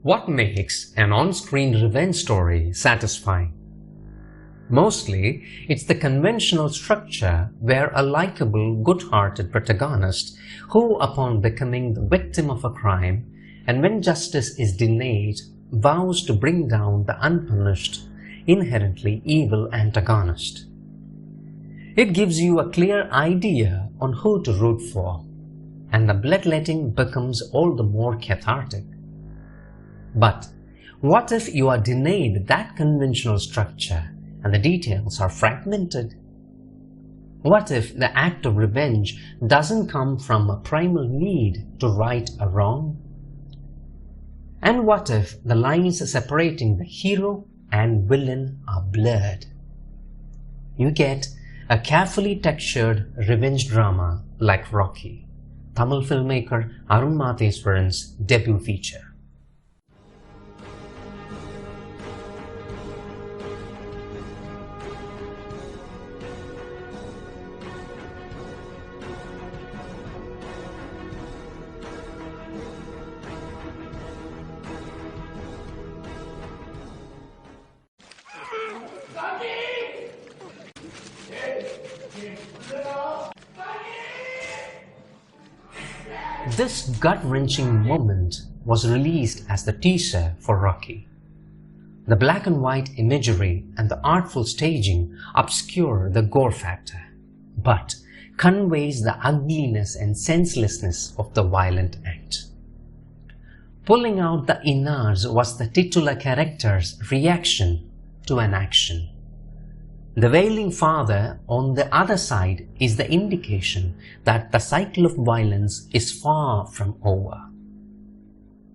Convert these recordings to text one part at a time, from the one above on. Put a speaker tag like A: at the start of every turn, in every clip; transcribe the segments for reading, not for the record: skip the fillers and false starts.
A: What makes an on-screen revenge story satisfying? Mostly, it's the conventional structure where a likable, good-hearted protagonist who, upon becoming the victim of a crime and when justice is denied, vows to bring down the unpunished, inherently evil antagonist. It gives you a clear idea on who to root for, and the bloodletting becomes all the more cathartic. But what if you are denied that conventional structure and the details are fragmented? What if the act of revenge doesn't come from a primal need to right a wrong? And what if the lines separating the hero and villain are blurred? You get a carefully textured revenge drama like Rocky, Tamil filmmaker Arun Matheswaran's debut feature. This gut-wrenching moment was released as the teaser for Rocky. The black and white imagery and the artful staging obscure the gore factor, but conveys the ugliness and senselessness of the violent act. Pulling out the innards was the titular character's reaction to an action. The wailing father on the other side is the indication that the cycle of violence is far from over.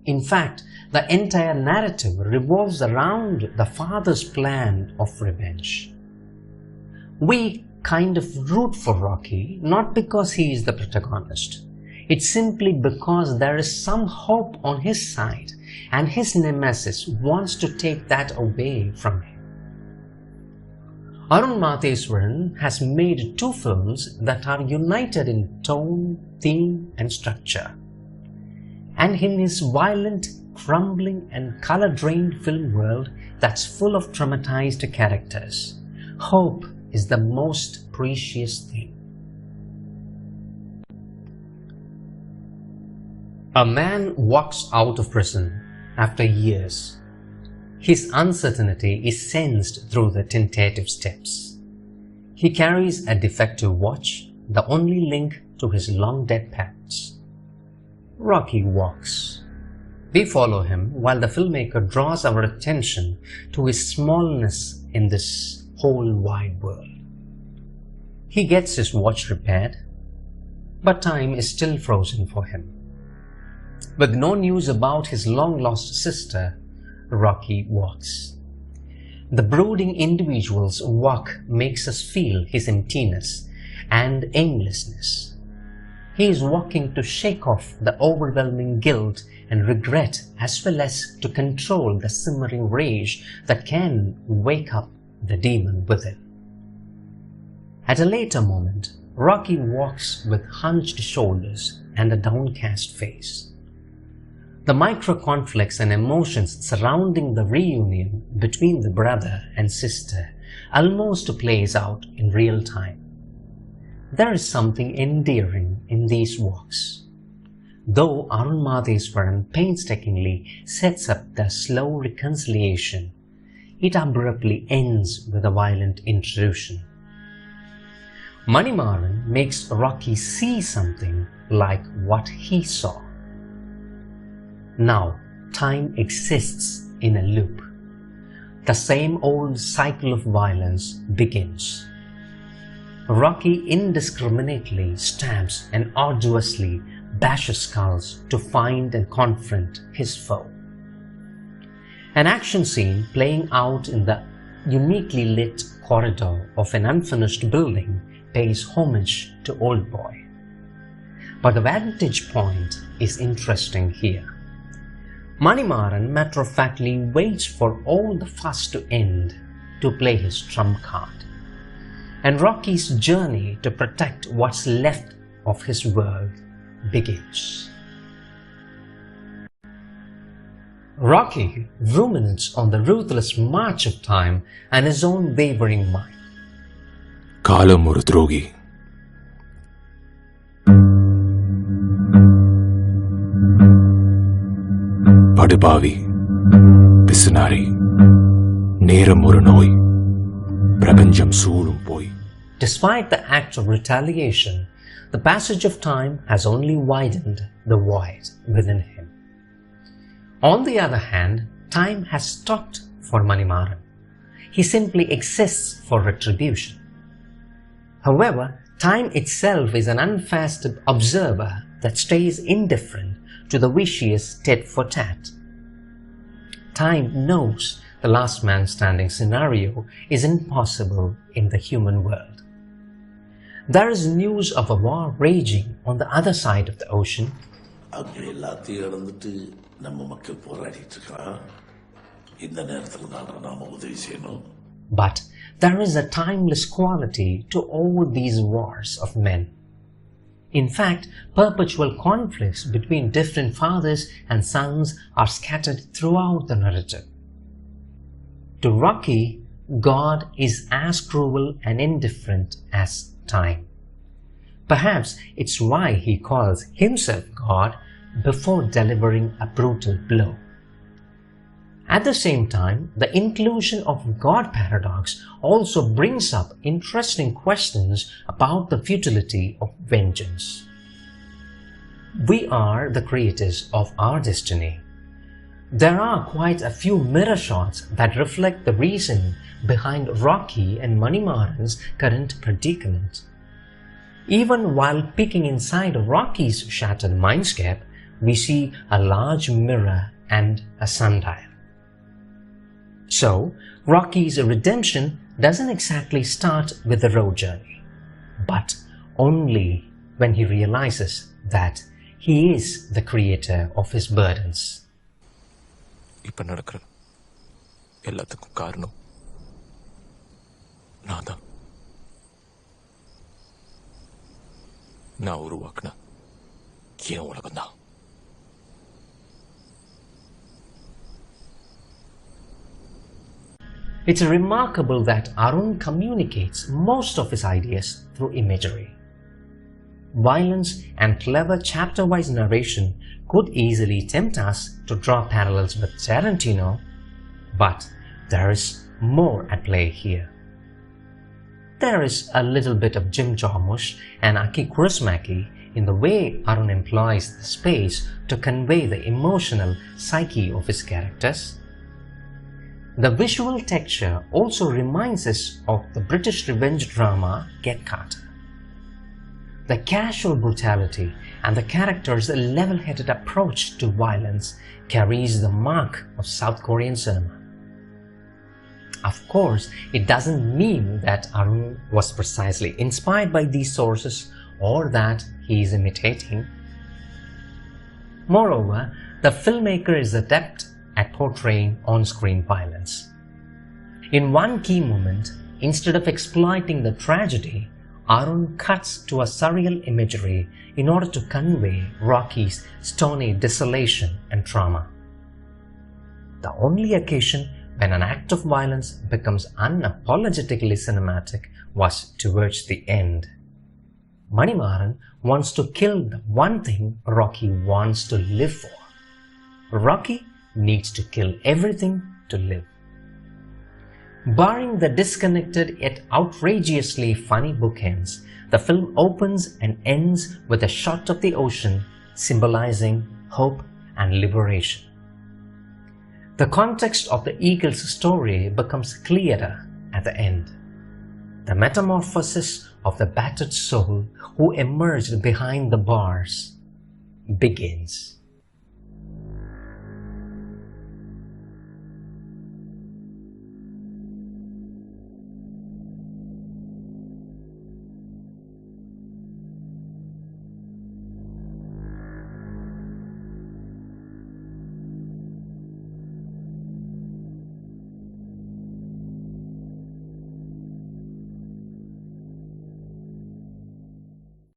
A: In fact, the entire narrative revolves around the father's plan of revenge. We kind of root for Rocky not because he is the protagonist. It's simply because there is some hope on his side and his nemesis wants to take that away from him. Arun Matheswaran has made two films that are united in tone, theme and structure. And in his violent, crumbling and color-drained film world that's full of traumatized characters, hope is the most precious thing. A man walks out of prison after years. His uncertainty is sensed through the tentative steps. He carries a defective watch, the only link to his long-dead pets. Rocky walks. We follow him while the filmmaker draws our attention to his smallness in this whole wide world. He gets his watch repaired, but time is still frozen for him. With no news about his long-lost sister, Rocky walks. The brooding individual's walk makes us feel his emptiness and aimlessness. He is walking to shake off the overwhelming guilt and regret as well as to control the simmering rage that can wake up the demon within. At a later moment, Rocky walks with hunched shoulders and a downcast face. The micro-conflicts and emotions surrounding the reunion between the brother and sister almost plays out in real time. There is something endearing in these walks. Though Arun Matheswaran painstakingly sets up the slow reconciliation, it abruptly ends with a violent intrusion. Manimaran makes Rocky see something like what he saw. Now, time exists in a loop. The same old cycle of violence begins. Rocky indiscriminately stabs and arduously bashes skulls to find and confront his foe. An action scene playing out in the uniquely lit corridor of an unfinished building pays homage to Old Boy. But the vantage point is interesting here. Manimaran matter-of-factly waits for all the fuss to end to play his trump card, and Rocky's journey to protect what's left of his world begins. Rocky ruminates on the ruthless march of time and his own wavering mind.
B: காலம் ஒரு துரோகி. படுபாவி, பிசுனாரி, நேரம் ஒரு நோய், பிரபஞ்சம் சூழும் போய்.
A: Despite the act of retaliation, the passage of time has only widened the void within him. On the other hand, time has stopped for Manimaran. He simply exists for retribution. However, time itself is an unfazed observer that stays indifferent to the vicious tit for tat. Time knows the last man standing scenario is impossible in the human world. There is news of a war raging on the other side of the ocean. But there is a timeless quality to all these wars of men. In fact, perpetual conflicts between different fathers and sons are scattered throughout the narrative. To Rocky, God is as cruel and indifferent as time. Perhaps it's why he calls himself God before delivering a brutal blow. At the same time, the inclusion of God paradox also brings up interesting questions about the futility of vengeance. We are the creators of our destiny. There are quite a few mirror shots that reflect the reason behind Rocky and Manimaran's current predicament. Even while peeking inside Rocky's shattered mindscape, we see a large mirror and a sundial. So, Rocky's redemption doesn't exactly start with the road journey, but only when he realizes that he is the creator of his burdens.
B: இப்ப நடக்கிற எல்லாத்துக்கும் காரணம் நான் தான். நான் உருவாக்குன என் உலகம் தான்.
A: It's remarkable that Arun communicates most of his ideas through imagery. Violence and clever chapter-wise narration could easily tempt us to draw parallels with Tarantino, but there is more at play here. There is a little bit of Jim Jarmusch and Aki Kaurismäki in the way Arun employs the space to convey the emotional psyche of his characters. The visual texture also reminds us of the British revenge drama Get Carter. The casual brutality and the characters' level-headed approach to violence carries the mark of South Korean cinema. Of course, it doesn't mean that Arun was precisely inspired by these sources or that he is imitating. Moreover, the filmmaker is adept at portraying on-screen violence. In one key moment, instead of exploiting the tragedy, Arun cuts to a surreal imagery in order to convey Rocky's stony desolation and trauma. The only occasion when an act of violence becomes unapologetically cinematic was towards the end. Manimaran wants to kill the one thing Rocky wants to live for. Rocky needs to kill everything to live. Barring the disconnected yet outrageously funny bookends, the film opens and ends with a shot of the ocean symbolizing hope and liberation. The context of the eagle's story becomes clearer at the end. The metamorphosis of the battered soul who emerged behind the bars begins.